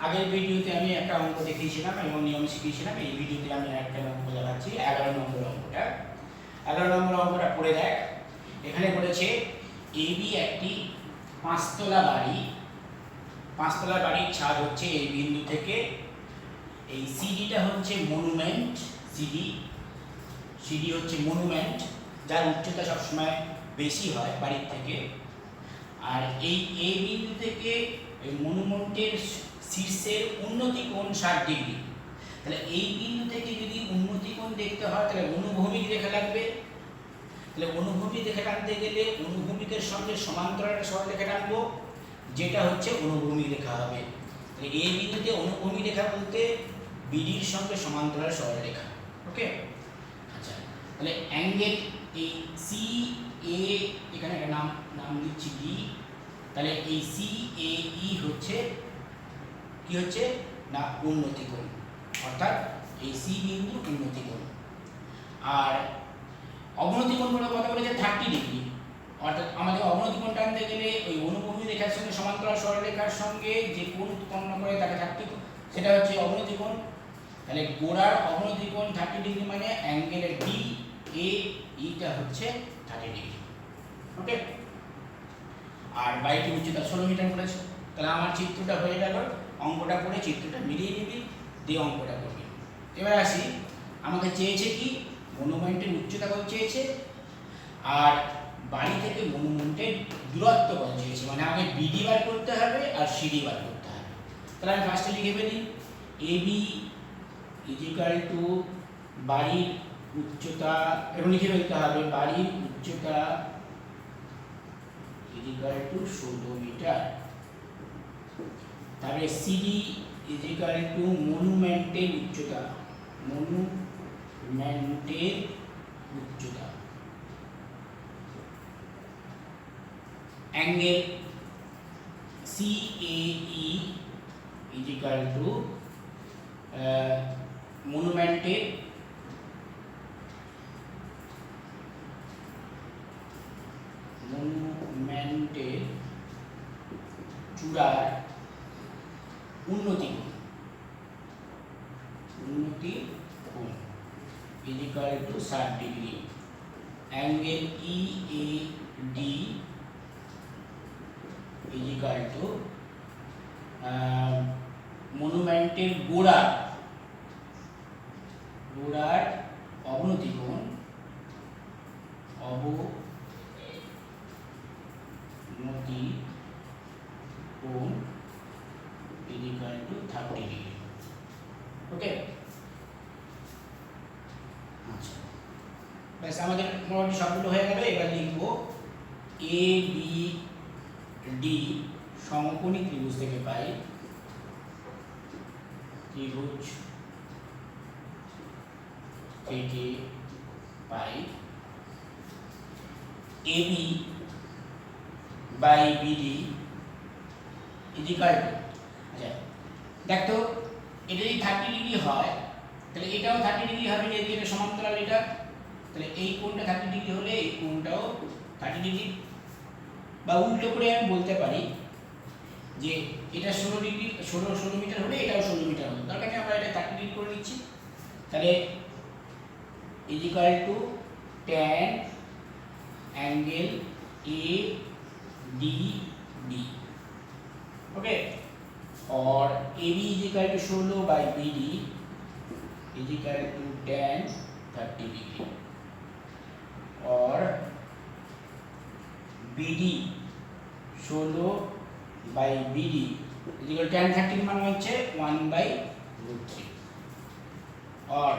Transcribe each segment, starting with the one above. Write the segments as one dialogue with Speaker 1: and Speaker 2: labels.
Speaker 1: আগের ভিডিওতে আমি একটা অঙ্ক দেখিয়েছিলাম এবং নিয়ম শিখিয়েছিলাম। এই ভিডিওতে আমি একটা অঙ্ক দেখাচ্ছি, 11 নম্বর অঙ্কটা। 11 নম্বর অঙ্কটা পড়ে দেখ। এখানে বলেছে এবি একটি পাঁচতলা বাড়ি। পাঁচতলা বাড়ির ছাদ হচ্ছে এই বিন্দু থেকে, এই সিডিটা হচ্ছে মনুমেন্ট। সিডি হচ্ছে মনুমেন্ট, যার উচ্চতা সবসময় বেশি হয় বাড়ির থেকে। আর এই এ বিন্দু থেকে এই মনুমেন্টের শীর্ষের উন্নতি কোণ 60 ডিগ্রি। তাহলে এই বিন্দু থেকে যদি উন্নতি কোণ দেখতে হয় তাহলে অনুভূমিক রেখা লাগবে। তাহলে অনুভূমিক রেখা টানতে গেলে অনুভূমিকের সঙ্গে সমান্তরাল একটা সরলরেখা টানবো, যেটা হচ্ছে অনুভূমিক রেখা হবে। তাহলে এই বিন্দুতে অনুভূমিক রেখা বলতে বিডির সঙ্গে সমান্তরাল সরলরেখা। ওকে, আচ্ছা, তাহলে অ্যাঙ্গেল এই সি এ, এখানে একটা নাম দিচ্ছি ডি। তাহলে এই সি এ ই হচ্ছে কি হচ্ছে না উন্নতি কোণ, অর্থাৎ এই সি বিন্দু উন্নতি কোণ। আর অবনতি কোণ কথা বলেছে 30 ডিগ্রি, অর্থাৎ আমাদের অবনতি কোণ টানতে গেলে ওই অনুভূমিক রেখার সঙ্গে সমান্তরাল সরলরেখার সঙ্গে যে কোণ উৎপন্ন করে তাকে 30, সেটা হচ্ছে অবনতি কোণ। তাহলে গোড়ার অবনতি কোণ 30 ডিগ্রি, মানে অ্যাঙ্গেলের ডি এ ইটা হচ্ছে 30 ডিগ্রি। ওকে, আর বাড়িটি উচ্চতা 16 মিটার বলেছে। তাহলে আমার চিত্রটা হয়ে গেল, অঙ্কটা করে চিত্রটা মিলিয়ে নিবি, দিয়ে অঙ্কটা করবি। এবার আসি, আমাকে চেয়েছে কি মনুমেন্টের উচ্চতা কত চেয়েছে, আর বাড়ি থেকে মনুমেন্টের দূরত্ব কত চেয়েছে। মানে আমাকে বিডি বার করতে হবে আর সিডি বার করতে হবে। তাহলে আমি ফার্স্টে লিখে ফেলি, এবি ইজিক্যাল টু বাড়ির উচ্চতা, এবং লিখে ফেলতে হবে বাড়ির উচ্চতা ইজিক্যাল টু 16 মিটার। তাহলে সিডি ইজিক্যাল টু মনুমেন্টের উচ্চতা, মনুমেন্টের উচ্চতা, angle C A E equal to মনুমেন্টের চূড়ার উন্নতি কোণ equal to 60 degree. Angle E A D equal to মনুমেন্টের গোড়ার অবনতি কোণ ইজিক্যাল টু 30 ডিগ্রি। ওকে, আচ্ছা, ব্যাস আমাদের মোটামুটি সবগুলো হয়ে গেল। এবার লিখব এ বি ডি সমকোণী ত্রিভুজ থেকে পাই, ত্রিভুজ থেকে পাই AB by BD equal to, আচ্ছা দেখ তো, এটা যদি 30 ডিগ্রি হয় তাহলে এটাও 30 ডিগ্রি হবে, এদিকে সমান্তরাল এটা। তাহলে এই কোণটা 30 ডিগ্রি হলে এই কোণটাও 30 ডিগ্রি। বা উল্টো করে আমি বলতে পারি যে এটা 16 ডিগ্রি, 16 মিটার হলে এটাও 16 মিটার হবে, তার কারণে আমরা এটা 30 ডিগ্রি করে নিচ্ছি। তাহলে equal to tan angle A D B. Okay, और AB equal to 16 by BD equal to tan 30 degree, और BD 16 by BD equal tan 30 मान হচ্ছে 1/√3, और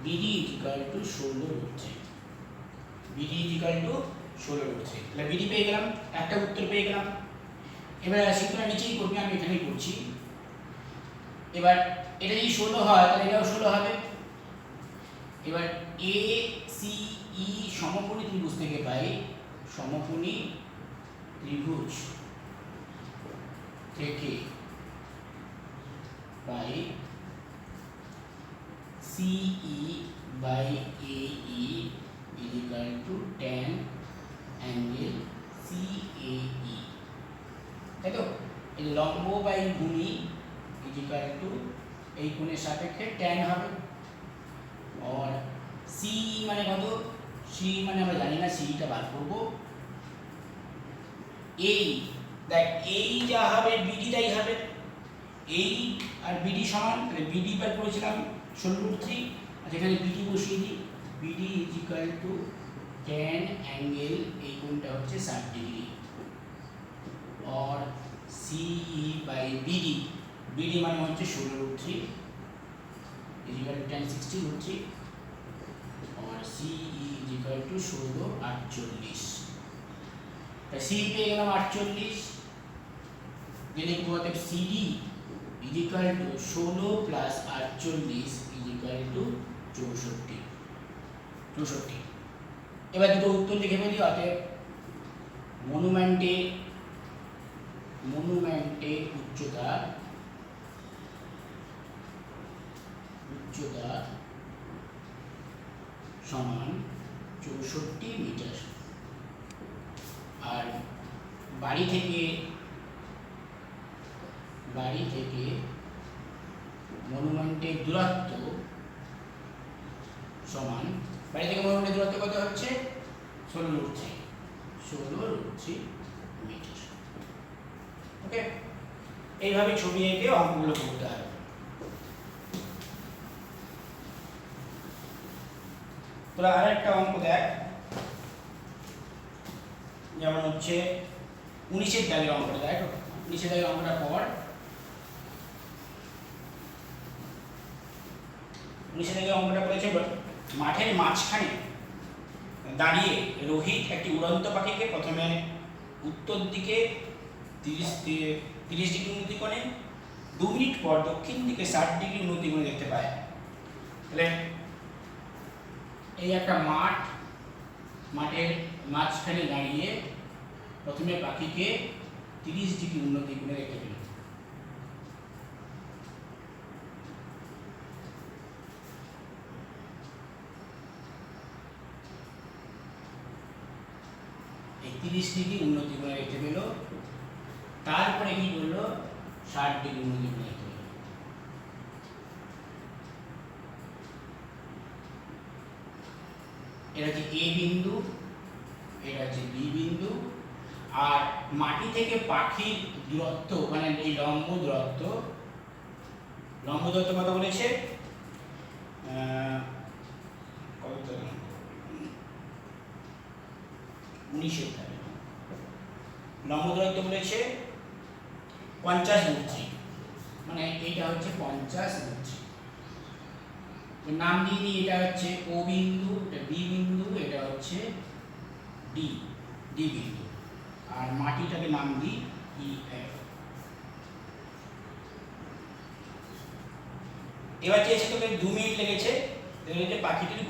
Speaker 1: BD equal to 16√3, BD equal to 16√3। তাহলে BD পেয়ে গেলাম, একটা উত্তর পেয়ে গেলাম। এবার সূত্রটা নিচেই করবি, আমি এখানেই করছি। এবার এটা যদি 16 হয় তাহলে এটাও 16 হবে। এবার এ সি ই সমকোণী ত্রিভুজ থেকে পাই, সমকোণী ত্রিভুজ থেকে পাই C E by A E equal to tan angle C A E, তাই তো। এই লম্ব বাই ভূমি ইজিক্যাল টু এই কোণের সাপেক্ষে ট্যান হবে। আর সি মানে কত, সি মানে আমরা জানি না, সিটা বার করবো। এই দেখ এই যা হবে বিডি তাই হবে, এই আর বিডি সমান, তাহলে বিডি বার করেছিলাম 16√3, আর যেখানে বিডি বসিয়ে দিই, BD is equal two tan angle এই কোণটা হচ্ছে 60 ডিগ্রি, আর সিই বাই বিডি, বিডি মানে হচ্ছে 16√3 ইজ ইকুয়াল টু ট্যান 60√3, আর সিই ইজ ইকুয়াল টু 1648। সি পেয়ে গেলাম 48, দিলে কি হবে CD is equal two 16 plus 48 is equal two 64। এবার দুটো উত্তর লিখে ফেলি। অতএব মনুমেন্টে উচ্চতা সমান 64 মিটার, আর বাড়ি থেকে মনুমেন্টের দূরত্ব সমান, বাড়ি থেকে মনুমেন্টের দূরত্ব কত হচ্ছে 16√3 মিটার। ওকে, এইভাবে ছবি এঁকে অঙ্কগুলো করতে হবে। তোরা আরেকটা অঙ্ক দেখ, যেমন হচ্ছে 19-এর দাগের অঙ্কটা দেখ। 19-এর দাগের অঙ্কটা পর, 19-এর দাগের অঙ্কটা করেছে মাঠের মাঝখানে দাঁড়িয়ে রোহিত একটি উড়ন্ত পাখিকে প্রথমে উত্তর দিকে 30 ডিগ্রি উন্নতি কোণে, 2 মিনিট পর দক্ষিণ দিকে 60 ডিগ্রি উন্নতি কোণে দেখতে পায়। তাহলে এই একটা মাঠের মাঝখানে দাঁড়িয়ে প্রথমে পাখিকে 30 ডিগ্রি উন্নতি কোণে দেখতে পেল। এই 30 ডিগ্রি উন্নতি কোণে দেখতে পেল, তারপরে কি করলো 60 ডিগ্রি উন্নতি কোণে দেখতে পেল। এটা হচ্ছে এ বিন্দু, এটা হচ্ছে বি বিন্দু, আর মাটি থেকে পাখির দূরত্ব মানে এই লম্ব দূরত্ব কত বলেছে, কত 19-এর দাগে লম্ব দূরত্ব বলেছে 50√3, মানে এইটা হচ্ছে 50√3। নাম দিয়ে দিই, এটা হচ্ছে ও বিন্দু, এটা বি বিন্দু, এটা হচ্ছে ডি বিন্দু, আর মাটিটাকে নাম দিই ই এফ। এবার চেয়েছে তোকে 2 মিনিট লেগেছে, যে পাখিটির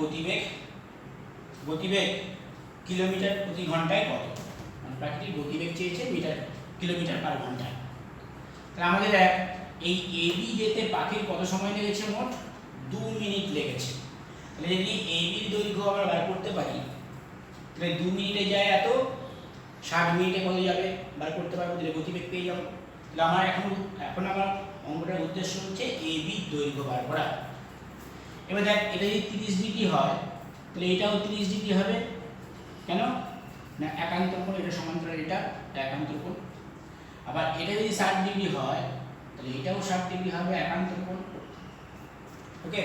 Speaker 1: গতিবেগ কিলোমিটার প্রতি ঘন্টায় কত, মানে পাখিটির গতিবেগ চেয়েছে কিলোমিটার পার ঘন্টায়। তাহলে আমাদের এই এবি যেতে পাখির কত সময় লেগেছে, মোট 2 মিনিট লেগেছে। তাহলে যদি এবির দৈর্ঘ্য আমরা বার করতে পারি, তাহলে 2 মিনিটে যায় এত, 60 মিনিটে কত যাবে বার করতে পারবো, তাহলে গতিবেগ পেয়ে যাবো। তাহলে আমার এখন আমার অঙ্কটার উদ্দেশ্য হচ্ছে এবির দৈর্ঘ্য বার করা। এবার দেখ, এটা যদি 30 ডিগ্রি হয় তাহলে এটাও 30 ডিগ্রি হবে, কেন না একান্তর কোণ, এটা সমান্তরাল, এটা একান্তর কোণ। আবার এটা যদি 60 ডিগ্রি হয় তাহলে এটাও 60 ডিগ্রি হবে, একান্তর কোণ। ওকে,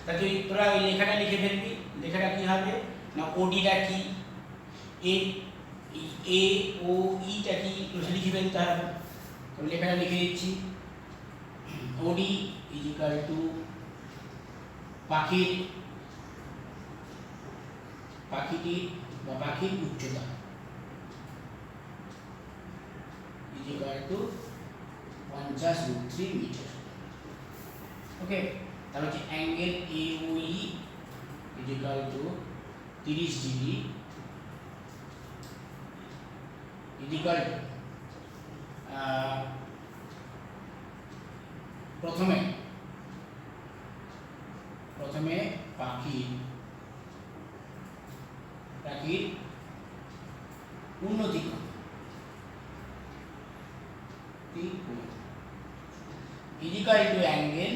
Speaker 1: তাহলে তোরা ওই লেখাটা লিখে ফেলবি। লেখাটা কি হবে না, ওডিটা কি, এ ও ইটা কি লিখে ফেলতে হবে। তো লেখাটা লিখে দিচ্ছি, ওডি ইজ ইকুয়াল টু পাখিটির উচ্চতা is equal to 50√3 metre. Okay, তাহলে হচ্ছে angle A O E is equal to 30 degree is equal to প্রথমে পাখির উন্নতি কোণ 50 কোণ equal to angle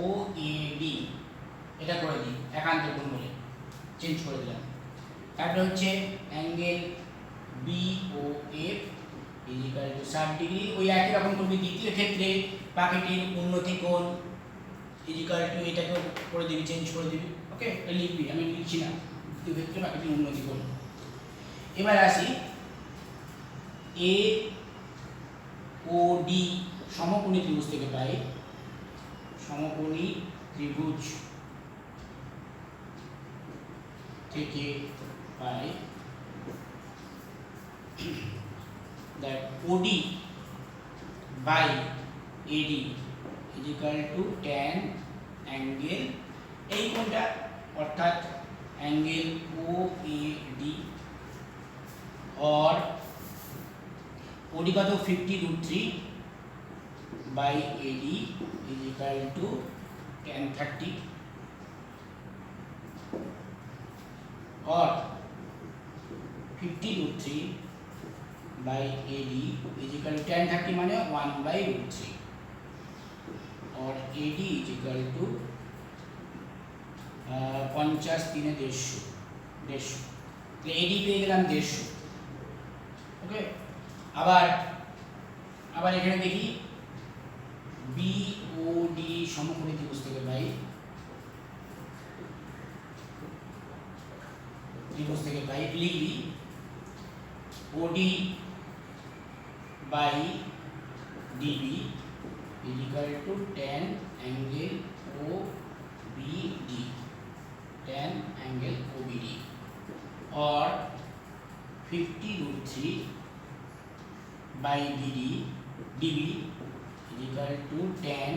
Speaker 1: O A D, এটা করে দিই একান্ত কোণ বলে চেঞ্জ করে দিলাম। তারপরে হচ্ছে angle B O F is equal to 60 degree, ওই একই রকম করবি দ্বিতীয় ক্ষেত্রে পাখিটির উন্নতি কোণ ইজিক্যাল টু এটাকে করে দিবি, চেঞ্জ করে দিবি। ওকে, এটা লিখবি, আমি লিখছি না, দ্বিতীয় ক্ষেত্রে পাখিটির উন্নতি কোণ। এবার আসি এ ও ডি সমকোণী ত্রিভুজ থেকে পাই, সমকোণী ত্রিভুজ থেকে পাই that OD by AD is equal to tan angle এই কোণটা অর্থাৎ অ্যাঙ্গেল OAD or OD কত 50√3 by AD is equal to tan 30 or 50√3 by AD is equal to tan 30 মানে 1/√3 or AD is equal to 50 3 150 তো AD পেয়ে গেলাম 150। ওকে, আবার এখানে দেখি BOD সমকোণী ত্রিভুজ থেকে পাই, লিখবি OD by DB is equal to tan angle OBD, tan angle OBD or 50√3 by DB is equal to tan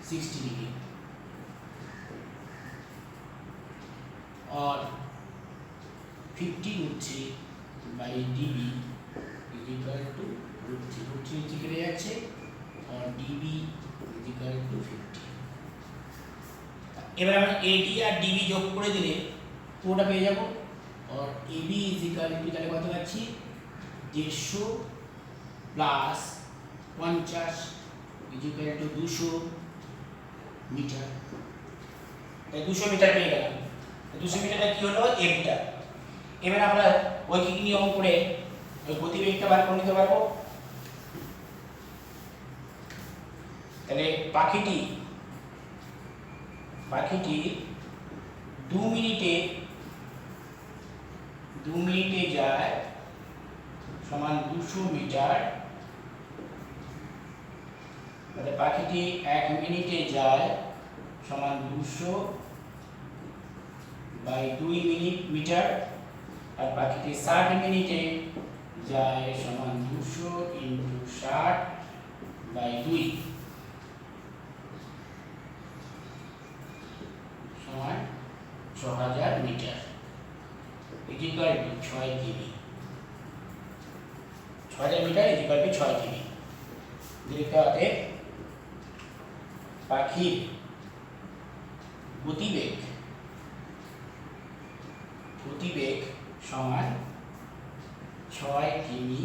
Speaker 1: 60 degree or 50√3 by DB is equal to √3 কেটে যাচ্ছে और DB is equal to 50। এবার আমরা AD আর DB যোগ করে দিলে পুরোটা পেয়ে যাব और AB is equal to তাহলে কত পাচ্ছি 150 plus 50 is equal to 200 metre, তাই 200 মিটার পেয়ে গেলাম। 200 মিটারটা কি হলো এফটা। এবার আমরা ঐকিক নিয়ম করে ওই গতিবেগটা বার করে নিতে পারবো। তাহলে পাখিটি 2 মিনিটে যায় সমান 200 মিটার, তাহলে পাখিটি 1 মিনিটে যায় সমান 200 বাই 2 মিটার, আর পাখিটি 60 মিনিটে যায় সমান 200 ইন্টু 60 বাই 2 সমান 6000 মিটার ইকুয়াল টু 6 কিমি। 6000 মিটার ইকুয়াল টু 6 কিমি। লিখতে হবে পাখির গতিবেগ সমান 6 কিমি